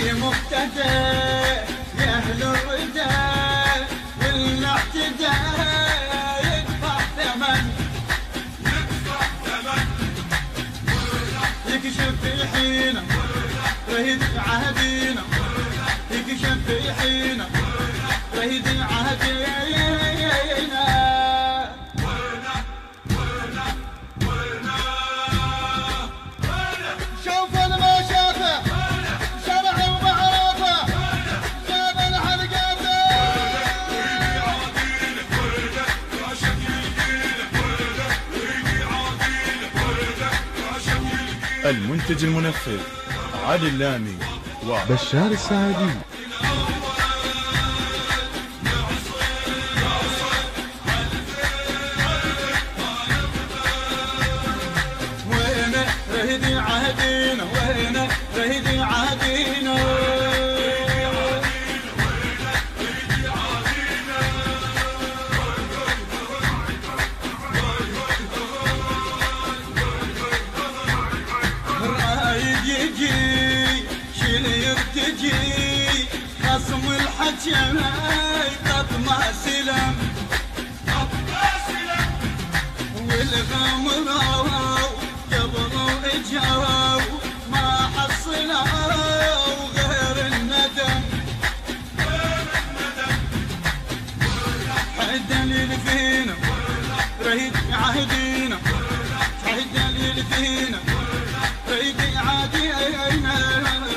في مقتدى يا اهل الردى والاعتدى يدفع ثمن يكشف في حينه رهيد عهدينا يكشف في حينه رهيد عهدينا المنتج المنفذ علي اللامي وبشار السعدي. وين رهيدي عهدينا وين رهيدي عهدينا يجي شيل يرتجي خصم الحكم قط ما سلم والغمروا قبلوا اجوا ما حصلوا غير الندم الدليل فينا رهيد عهدينا الدليل فينا رهيد عهدينا